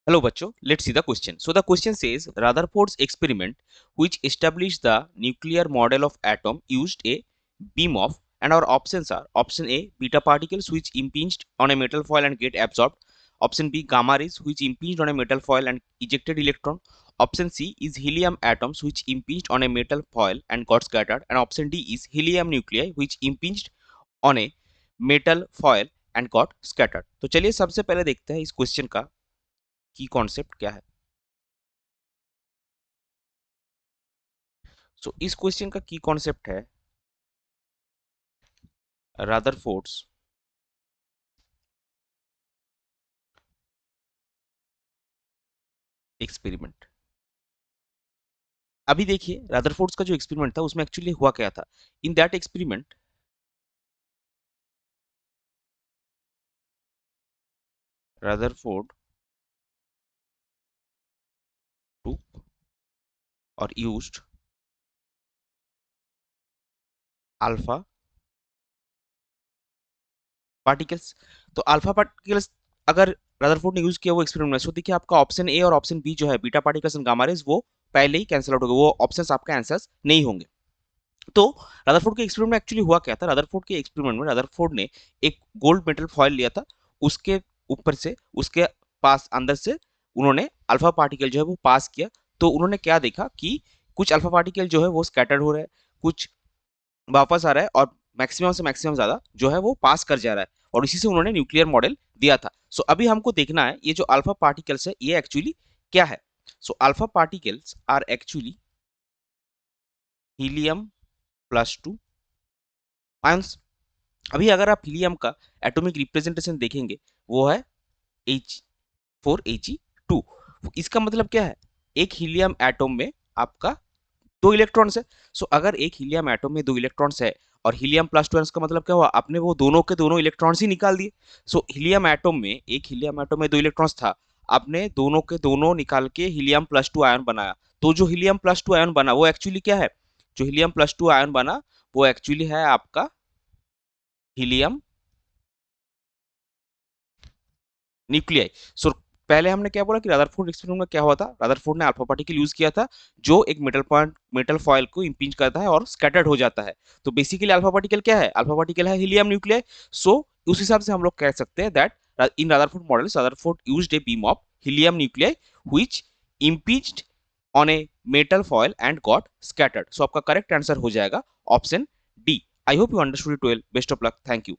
Hello, Bacho. Let's see the question. So the question says Rutherford's experiment, which established the nuclear model of atom, used a beam of, and our options are option A, beta particles which impinged on a metal foil and get absorbed. Option B, gamma rays which impinged on a metal foil and ejected electron. Option C is helium atoms which impinged on a metal foil and got scattered. And option D is helium nuclei which impinged on a metal foil and got scattered. तो चलिए सबसे पहले देखते हैं इस question का की concept क्या है। सो इस क्वेश्चन का की कॉन्सेप्ट है रदरफोर्ड्स एक्सपेरिमेंट। अभी देखिए रदरफोर्ड्स का जो एक्सपेरिमेंट था उसमें एक्चुअली हुआ क्या था। In that experiment Rutherford took और यूज्ड अल्फा पार्टिकल्स। तो अल्फा पार्टिकल्स अगर रदरफोर्ड ने यूज किया वो एक्सपेरिमेंट में, सो देखिए आपका ऑप्शन ए और ऑप्शन बी जो है beta particles and gamma rays वो पहले ही कैंसिल आउट हो गए, वो ऑप्शंस आपका आंसर्स नहीं होंगे। तो रदरफोर्ड के एक्सपेरिमेंट में एक्चुअली हुआ क्या था। रदरफोर्ड के एक्सपेरिमेंट में रदरफोर्ड ने एक गोल्ड मेटल फॉयल लिया था, उसके ऊपर से उसके पास अंदर से उन्होंने अल्फा पार्टिकल जो है वो पास किया। तो उन्होंने क्या देखा कि कुछ अल्फा पार्टिकल जो है वो स्कैटर्ड हो रहा है, कुछ वापस आ रहा है और मैक्सिमम से मैक्सिमम ज्यादा जो है वो पास कर जा रहा है, और इसी से उन्होंने न्यूक्लियर मॉडल दिया था। सो अभी हमको देखना है ये जो अल्फा पार्टिकल्स है ये एक्चुअली क्या है। So alpha particles are actually helium plus two ions. अभी अगर आप हीलियम का एटॉमिक रिप्रेजेंटेशन देखेंगे वो है H4He2। इसका मतलब क्या है, एक हीलियम एटम में आपका दो इलेक्ट्रॉन्स है। सो अगर एक हीलियम एटम में दो इलेक्ट्रॉन्स है और हीलियम प्लस टू का मतलब क्या हुआ, आपने वो दोनों के दोनों इलेक्ट्रॉन्स ही निकाल दिए। सो हीलियम एटम में एक हीलियम एटम में दो इलेक्ट्रॉन्स था, आपने दोनों के दोनों निकाल के हीलियम प्लस टू आयन बनाया। तो जो हीलियम प्लस टू आयन बना वो एक्चुअली क्या है, जो हीलियम प्लस टू आयन बना वो एक्चुअली है आपका हीलियम न्यूक्लियाई। सो पहले हमने क्या बोला कि रदरफोर्ड एक्सपेरिमेंट में क्या हुआ था, रदरफोर्ड ने अल्फा पार्टिकल यूज किया था जो एक मेटल फॉयल को इंपिंज करता है और स्कैटर्ड हो जाता है। तो बेसिकली अल्फा पार्टिकल क्या है, अल्फा पार्टिकल है हीलियम न्यूक्लियाई। सो उस हिसाब से हम लोग कह सकते हैं that in Rutherford models Rutherford used a beam of helium nuclei which impinged on a metal foil and got scattered। सो आपका करेक्ट आंसर हो जाएगा option D. I hope you understood it well. Best of luck, thank you.